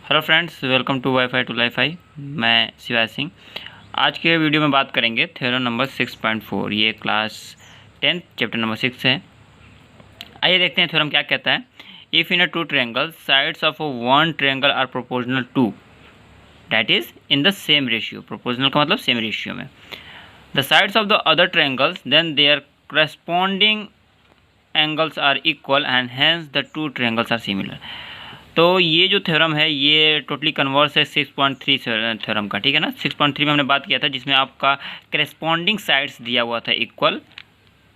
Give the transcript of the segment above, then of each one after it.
Hello friends, welcome to WiFi to LiFi. मैं शिवाज सिंह। आज के वीडियो में बात करेंगे थ्योरम नंबर 6.4। ये क्लास 10 चैप्टर नंबर 6 है। आइए देखते हैं थ्योरम क्या कहता है। If in a two triangle sides of one triangle are proportional to, that is in the same ratio. Proportional का मतलब सेम रेशियो में। The sides of the other triangles then their corresponding angles are equal and hence the two triangles are similar. तो ये जो theorem है ये totally converse है 6.3 theorem का, ठीक है ना। 6.3 में हमने बात किया था जिसमें आपका करेस्पॉन्डिंग साइड्स दिया हुआ था इक्वल,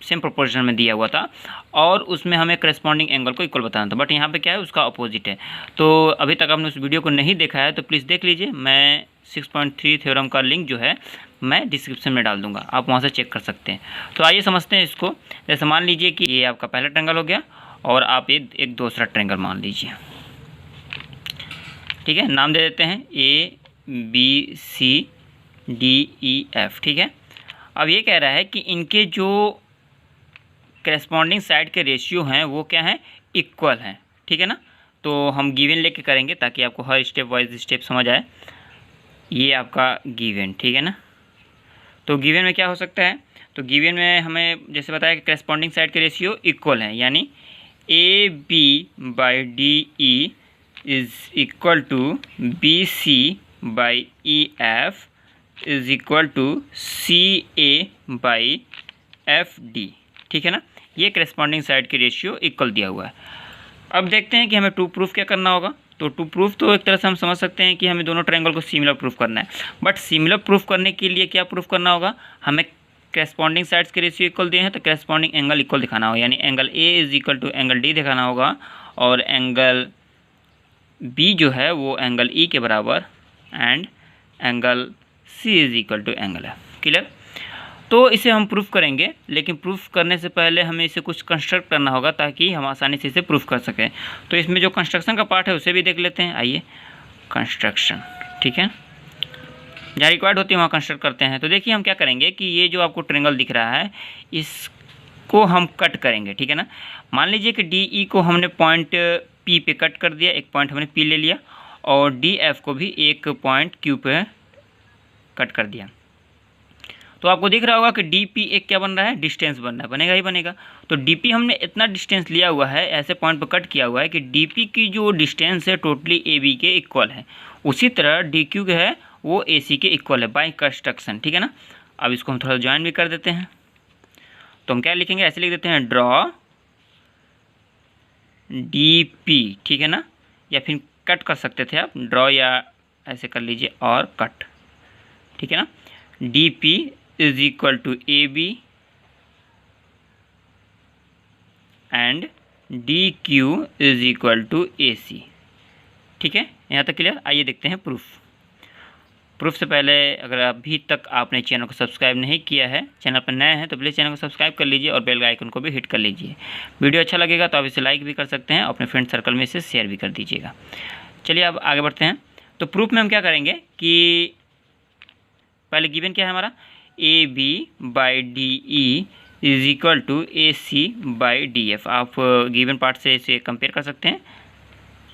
सेम प्रोपोर्शन में दिया हुआ था, और उसमें हमें करेस्पॉन्डिंग एंगल को इक्वल बताना था। बट यहाँ पे क्या है, उसका अपोजिट है। तो अभी तक आपने उस वीडियो को नहीं देखा है तो प्लीज़ देख लीजिए। मैं 6.3 थ्योरम का लिंक जो है मैं डिस्क्रिप्शन में डाल दूँगा, आप वहाँ से चेक कर सकते हैं। तो आइए समझते हैं इसको। जैसे मान लीजिए कि ये आपका पहला ट्रायंगल हो गया और आप एक दूसरा ट्रायंगल मान लीजिए, ठीक है। नाम दे देते हैं ABCDEF, ठीक है। अब ये कह रहा है कि इनके जो करेस्पॉन्डिंग साइड के रेशियो हैं वो क्या हैं, इक्वल हैं, ठीक है ना। तो हम गिवन लेके करेंगे ताकि आपको हर स्टेप वाइज स्टेप समझ आए। ये आपका गिवन, ठीक है ना। तो गिवन में क्या हो सकता है, तो गिवन में हमें जैसे बताया कि करेस्पॉन्डिंग साइड के रेशियो इक्वल हैं, यानी AB/DE is equal to BC/EF is equal to CA/FD, ठीक है ना। ये करेस्पॉन्डिंग साइड के रेशियो इक्वल दिया हुआ है। अब देखते हैं कि हमें टू प्रूफ क्या करना होगा। तो टू प्रूफ तो एक तरह से हम समझ सकते हैं कि हमें दोनों ट्रायंगल को सिमिलर प्रूफ करना है। बट सिमिलर प्रूफ करने के लिए क्या प्रूफ करना होगा, हमें करेस्पॉन्डिंग साइड्स के रेशियो इक्वल दिए हैं तो करेस्पॉन्डिंग एंगल इक्वल दिखाना होगा, यानी angle A is equal to angle D दिखाना होगा, और एंगल B जो है वो एंगल E के बराबर, and angle C is equal to angle F। Clear. तो इसे हम प्रूफ करेंगे, लेकिन प्रूफ करने से पहले हमें इसे कुछ कंस्ट्रक्ट करना होगा ताकि हम आसानी से इसे प्रूफ कर सकें। तो इसमें जो कंस्ट्रक्शन का पार्ट है उसे भी देख लेते हैं। आइए कंस्ट्रक्शन, ठीक है, जहाँ रिक्वायर्ड होती है वहाँ कंस्ट्रक्ट करते हैं। तो देखिए हम क्या करेंगे कि ये जो आपको ट्रायंगल दिख रहा है इसको हम कट करेंगे, ठीक है ना। मान लीजिए कि DE को हमने पॉइंट P पे कट कर दिया, एक पॉइंट हमने P ले लिया, और DF को भी एक पॉइंट Q पे कट कर दिया। तो आपको दिख रहा होगा कि DP एक क्या बन रहा है, डिस्टेंस बन रहा है, बनेगा ही बनेगा। तो DP हमने इतना डिस्टेंस लिया हुआ है, ऐसे पॉइंट पर कट किया हुआ है कि DP की जो डिस्टेंस है टोटली AB के इक्वल है। उसी तरह DQ के है वो AC के इक्वल है बाय कंस्ट्रक्शन, ठीक है ना। अब इसको हम थोड़ा ज्वाइन भी कर देते हैं। तो हम क्या लिखेंगे, ऐसे लिख देते हैं, ड्रॉ DP, ठीक है ना, या फिर कट कर सकते थे आप, ड्रॉ या ऐसे कर लीजिए और कट, ठीक है ना। DP is equal to AB and DQ is equal to AC, ठीक है। यहाँ तक क्लियर। आइए देखते हैं प्रूफ। प्रूफ से पहले अगर अभी तक आपने चैनल को सब्सक्राइब नहीं किया है, चैनल पर नए हैं तो प्लीज़ चैनल को सब्सक्राइब कर लीजिए और बेल आइकन को भी हिट कर लीजिए। वीडियो अच्छा लगेगा तो आप इसे लाइक भी कर सकते हैं, अपने फ्रेंड सर्कल में इसे शेयर भी कर दीजिएगा। चलिए अब आगे बढ़ते हैं। तो प्रूफ में हम क्या करेंगे कि पहले गिवन क्या है हमारा, AB/DE is equal to AC/DF। आप गिवन पार्ट से इसे कंपेयर कर सकते हैं।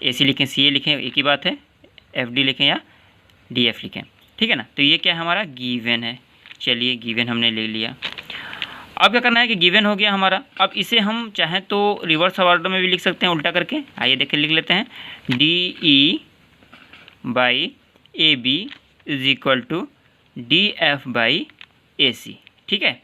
AC लिखें, CA लिखें, एक ही बात है, FD लिखें या DF लिखें, ठीक है ना। तो ये क्या है, हमारा गिवन है। चलिए गिवन हमने ले लिया। अब क्या करना है कि गिवन हो गया हमारा। अब इसे हम चाहें तो रिवर्स ऑर्डर में भी लिख सकते हैं, उल्टा करके। आइए देखिए लिख लेते हैं, DE/AB is equal to DF/AC, ठीक है।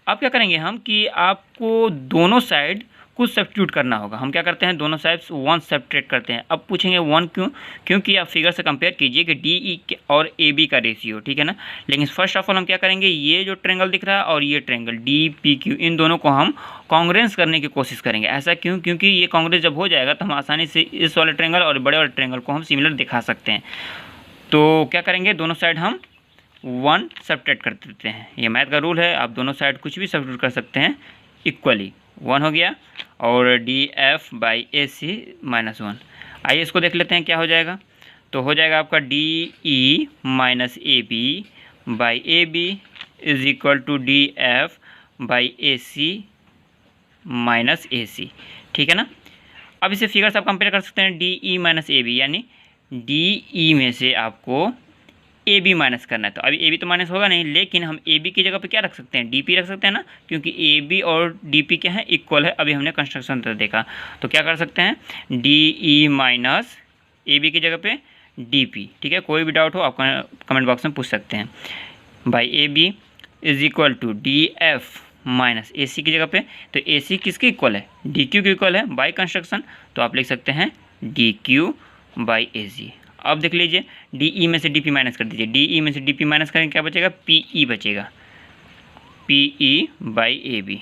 अब क्या करेंगे हम कि आपको दोनों साइड कुछ सब्स्टिट्यूट करना होगा। हम क्या करते हैं, दोनों साइड्स 1 सब्ट्रैक्ट करते हैं। अब पूछेंगे 1 क्यों, क्योंकि आप फिगर से कंपेयर कीजिए कि DE और AB का रेशियो, ठीक है ना। लेकिन फर्स्ट ऑफ ऑल हम क्या करेंगे, ये जो ट्रायंगल दिख रहा है और ये ट्रायंगल DPQ, इन दोनों को हम कॉन्ग्रेंस करने की कोशिश करेंगे। ऐसा क्यों, क्योंकि ये कॉन्ग्रेंस जब हो जाएगा तो हम आसानी से इस वाले ट्रायंगल और बड़े वाले ट्रायंगल को हम सिमिलर दिखा सकते हैं। तो क्या करेंगे, दोनों साइड हम 1 सब्ट्रैक्ट कर देते हैं। ये मैथ का रूल है, आप दोनों साइड कुछ भी सब्ट्रैक्ट कर सकते हैं इक्वली। 1 हो गया और DF/AC -1। आइए इसको देख लेते हैं क्या हो जाएगा। तो हो जाएगा आपका DE-AB/AB is equal to DF/AC -AC, ठीक है ना। अब इसे फिगर से आप कंपेयर कर सकते हैं, DE - AB यानी डी ई में से आपको ए बी माइनस करना है। तो अभी ए बी तो माइनस होगा नहीं, लेकिन हम ए बी की जगह पे क्या रख सकते हैं, डी पी रख सकते हैं ना, क्योंकि ए बी और डी पी क्या है, इक्वल है। अभी हमने कंस्ट्रक्शन तो देखा, तो क्या कर सकते हैं, D E minus A B की जगह पे डी पी। ठीक है, कोई भी डाउट हो आप कमेंट बॉक्स में पूछ सकते हैं। By A B is equal to D F minus A C की जगह पे, तो ए सी किसके इक्वल है, डी क्यू के इक्वल है बाई कंस्ट्रक्शन, तो आप लिख सकते हैं D Q by A G. अब देख लीजिए, डी ई में से डी पी माइनस कर दीजिए, डी ई में से डी पी माइनस करेंगे क्या बचेगा, पी ई बचेगा, P E by A B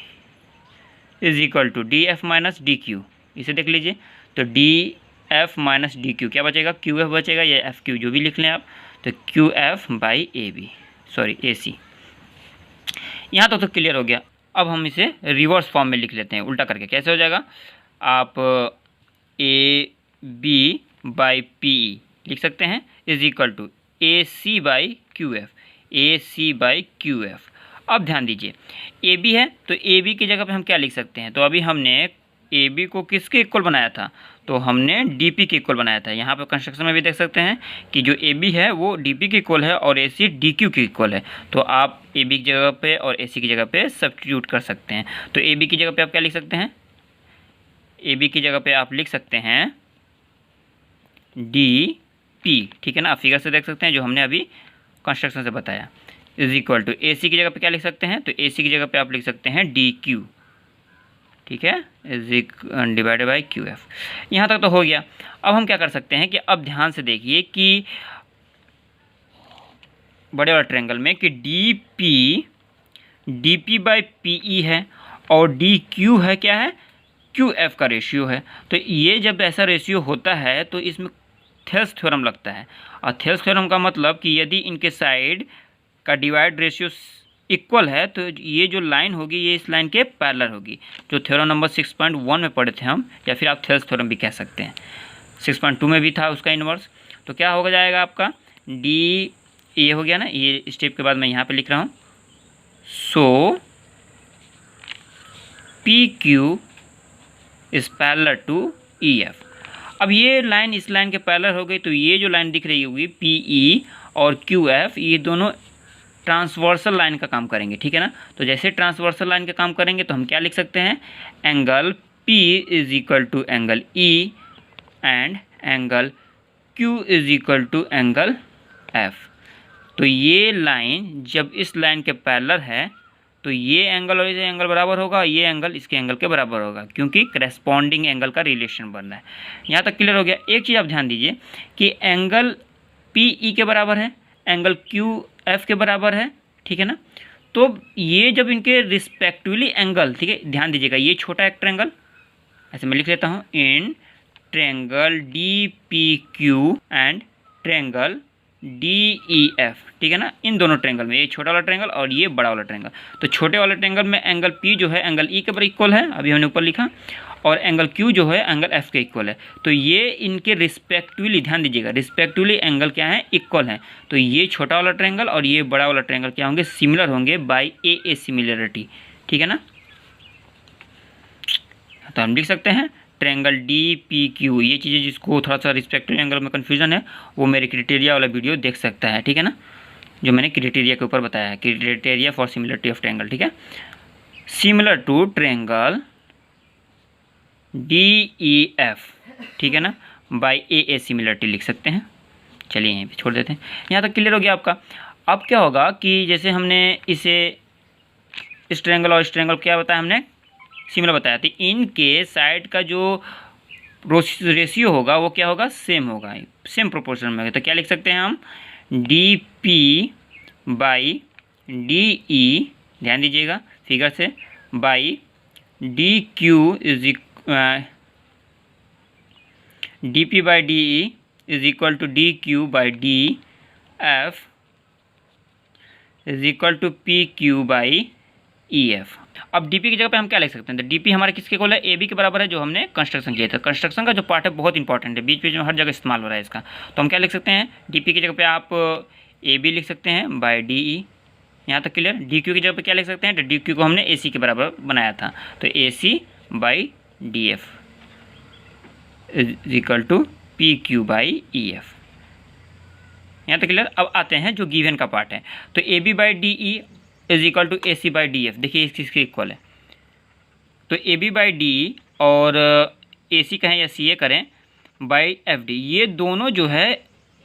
is equal to D F minus D Q. इसे देख लीजिए, तो D F minus D Q क्या बचेगा, क्यू एफ बचेगा या एफ क्यू, जो भी लिख लें आप, तो Q F by A B, sorry A C. यहाँ तो क्लियर हो गया। अब हम इसे रिवर्स फॉर्म में लिख लेते हैं, उल्टा करके। कैसे हो जाएगा, आप A B by P E लिख सकते हैं is equal to A C by Q F, A C by Q F. अब ध्यान दीजिए, ए बी है तो ए बी की जगह पे हम क्या लिख सकते हैं, तो अभी हमने ए बी को किसके इक्वल बनाया था, तो हमने डी पी के इक्वल बनाया था। यहाँ पे कंस्ट्रक्शन में भी देख सकते हैं कि जो ए बी है वो डी पी के इक्वल है और ए सी डी क्यू के इक्वल है। तो आप ए बी की जगह पे और ए सी की जगह पे सब्स्टिट्यूट कर सकते हैं। तो ए बी की जगह पे आप क्या लिख सकते हैं, ए बी की जगह पे आप लिख सकते हैं डी पी। ठीक है ना, आप फिगर से देख सकते हैं जो हमने अभी कंस्ट्रक्शन से बताया, is equal to A C की जगह पे क्या लिख सकते हैं, तो ए सी की जगह पे आप लिख सकते हैं डी क्यू। ठीक है, is divided by Q F. यहाँ तक तो हो गया। अब हम क्या कर सकते हैं कि अब ध्यान से देखिए कि बड़े वाले ट्रायंगल में कि डी पी बाई पी ई है और डी क्यू है, क्या है, क्यू एफ का रेशियो है। तो ये जब ऐसा रेशियो होता है तो इसमें थेल्स थ्योरम लगता है। और थेल्स थ्योरम का मतलब कि यदि इनके साइड का डिवाइड रेशियो इक्वल है तो ये जो लाइन होगी ये इस लाइन के पैरेलल होगी, जो थ्योरम नंबर 6.1 में पढ़े थे हम, या फिर आप थेल्स थ्योरम भी कह सकते हैं। 6.2 में भी था उसका इन्वर्स। तो क्या हो जाएगा आपका, डी ये हो गया ना, ये स्टेप के बाद मैं यहाँ पे लिख रहा हूँ, so P Q is parallel to E F. अब ये लाइन इस लाइन के पैरेलल हो गई, तो ये जो लाइन दिख रही होगी पी ई और क्यू एफ, ये दोनों ट्रांसवर्सल लाइन का काम करेंगे। ठीक है ना, तो जैसे ट्रांसवर्सल लाइन का काम करेंगे तो हम क्या लिख सकते हैं, angle P is equal to angle E and angle Q is equal to angle F। तो ये लाइन जब इस लाइन के पैरेलल है तो ये एंगल और ये एंगल बराबर होगा, ये एंगल इसके एंगल के बराबर होगा, क्योंकि करेस्पॉन्डिंग एंगल का रिलेशन बन रहा है। यहाँ तक क्लियर हो गया। एक चीज़ आप ध्यान दीजिए कि एंगल PE के बराबर है, एंगल QF के बराबर है। ठीक है ना, तो ये जब इनके रिस्पेक्टिवली एंगल, ठीक है ध्यान दीजिएगा, ये छोटा एक ट्रायंगल, ऐसे मैं लिख लेता हूँ, in triangle DPQ and triangle DEF। ठीक है ना, इन दोनों ट्रायंगल में, ये छोटा वाला ट्रायंगल और ये बड़ा वाला ट्रायंगल, तो छोटे वाले ट्रायंगल में एंगल P जो है एंगल E के बराबर इक्वल है, अभी हमने ऊपर लिखा, और एंगल Q जो है एंगल F के इक्वल है। तो ये इनके रिस्पेक्टिवली, ध्यान दीजिएगा, रिस्पेक्टिवली एंगल क्या है, इक्वल है। तो ये छोटा वाला ट्रायंगल और ये बड़ा वाला ट्रायंगल क्या होंगे, सिमिलर होंगे बाय ए सिमिलरिटी। ठीक है ना, तो हम लिख सकते हैं ट्रायंगल DPQ। ये चीज़ें जिसको थोड़ा सा रिस्पेक्टिव एंगल में कन्फ्यूजन है वो मेरे क्राइटेरिया वाला वीडियो देख सकता है। ठीक है ना, जो मैंने क्राइटेरिया के ऊपर बताया है, criteria for similarity of triangle. ठीक है, सिमिलर टू ट्रायंगल DEF। ठीक है ना, बाय ए सिमिलरिटी लिख सकते हैं। चलिए यहीं पे छोड़ देते हैं, यहाँ तक क्लियर हो गया आपका। अब क्या होगा कि जैसे हमने इसे इस ट्रायंगल और इस ट्रायंगल क्या बताया हमने, सिमिलर बताया, तो इनके साइड का जो रेशियो होगा वो क्या होगा, सेम होगा, सेम प्रोपोर्शन में होगा। तो क्या लिख सकते हैं हम, DP बाई DE, ध्यान दीजिएगा फिगर से, by DQ is DP by DE is equal to DQ by DF is equal to PQ by EF। अब DP की जगह पे हम क्या लिख सकते हैं, तो DP हमारे किसके इक्वल है, AB के बराबर है, जो हमने कंस्ट्रक्शन किया था। कंस्ट्रक्शन का जो पार्ट है बहुत इंपॉर्टेंट है, बीच बीच में हर जगह इस्तेमाल हो रहा है इसका। तो हम क्या लिख सकते हैं, DP की जगह पे आप AB लिख सकते हैं बाई DE। यहाँ तक क्लियर। DQ की जगह पे क्या लिख सकते हैं, तो DQ को हमने AC के बराबर बनाया था, तो AC by DF is equal to PQ by EF। यहाँ तक क्लियर। अब आते हैं जो गिवन का पार्ट है, तो A B by D E is equal to A C by D F. देखिए इस चीज़ के इक्वल है, तो A B by D E और ए सी कहें या सी ए करें बाई एफ डी, ये दोनों जो है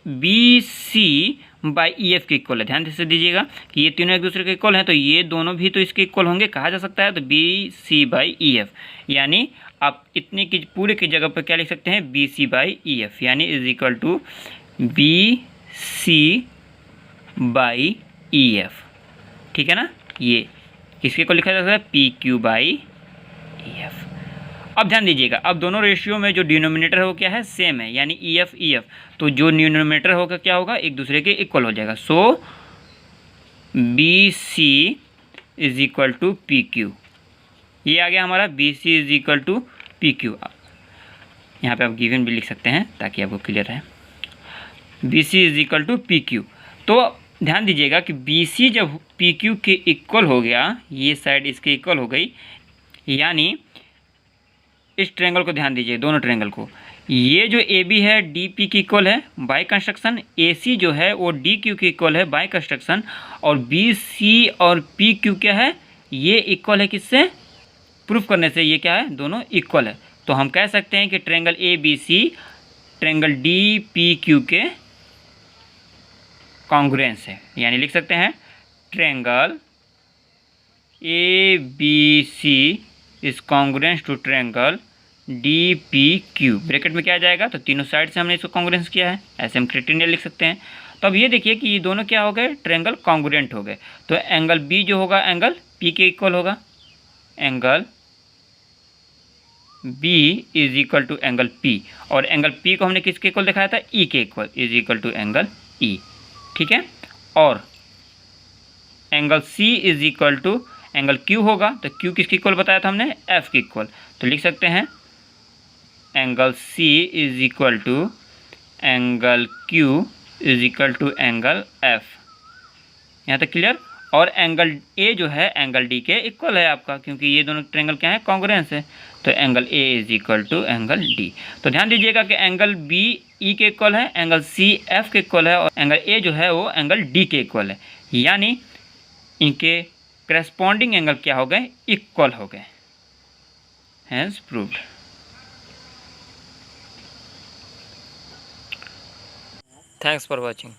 B C by E F के इक्वल है। ध्यान से दीजिएगा कि ये तीनों एक दूसरे के इक्वल हैं, तो ये दोनों भी तो इसके इक्वल होंगे, कहा जा सकता है। तो B C by E F, यानी आप इतने की पूरे की जगह पर क्या लिख सकते हैं, B C by E F, यानी is equal to B C by E F. ठीक है ना, ये किसके को लिखा जाता है, P Q by E F. अब ध्यान दीजिएगा, अब दोनों रेशियो में जो डिनोमिनेटर है वो क्या है, सेम है, यानी ई एफ, तो जो डिनोमिनेटर होगा क्या होगा, एक दूसरे के इक्वल हो जाएगा। So B C is equal to P Q, ये आ गया हमारा B C is equal to P Q. यहाँ पे आप गिवन भी लिख सकते हैं ताकि आपको क्लियर है, B C is equal to P Q. तो ध्यान दीजिएगा कि बी सी जब पी क्यू के इक्वल हो गया, ये साइड इसके इक्वल हो गई, यानी इस ट्रायंगल को ध्यान दीजिए, दोनों ट्रायंगल को, ये जो ए बी है डी पी की इक्वल है बाय कंस्ट्रक्शन, ए सी जो है वो डी क्यू की इक्वल है बाय कंस्ट्रक्शन, और बी सी और पी क्यू क्या है, ये इक्वल है किससे, प्रूफ करने से ये क्या है, दोनों इक्वल है। तो हम कह सकते हैं कि triangle A B C triangle D P Q के कॉन्ग्रुएंस है, यानी लिख सकते हैं triangle A B C is congruence to triangle D P Q. Bracket में क्या आ जाएगा, तो तीनों साइड से हमने इसको कॉन्ग्रुएंस किया है, ऐसे हम क्राइटेरिया लिख सकते हैं। तो अब ये देखिए कि ये दोनों क्या हो गए, ट्रायंगल कॉन्ग्रुएंट हो गए। तो एंगल बी जो होगा एंगल पी के इक्वल होगा, angle B is equal to angle P, और एंगल पी को हमने किसके इक्वल दिखाया था, ई के equal, is equal to angle E. ठीक है, और angle C is equal to angle Q होगा, तो क्यू किसके इक्वल बताया था हमने, एफ के इक्वल, तो लिख सकते हैं angle C is equal to angle Q is equal to angle F. यहाँ तक क्लियर। और एंगल ए जो है एंगल डी के इक्वल है आपका, क्योंकि ये दोनों ट्रायंगल क्या है, कॉन्ग्रुएंस है, तो angle A is equal to angle D. तो ध्यान दीजिएगा कि एंगल बी ई के इक्वल है, एंगल सी एफ के इक्वल है, और एंगल ए जो है वो एंगल डी के इक्वल है, यानी इनके करस्पॉन्डिंग एंगल क्या हो गए, इक्वल हो गए। Has proved. Thanks for watching.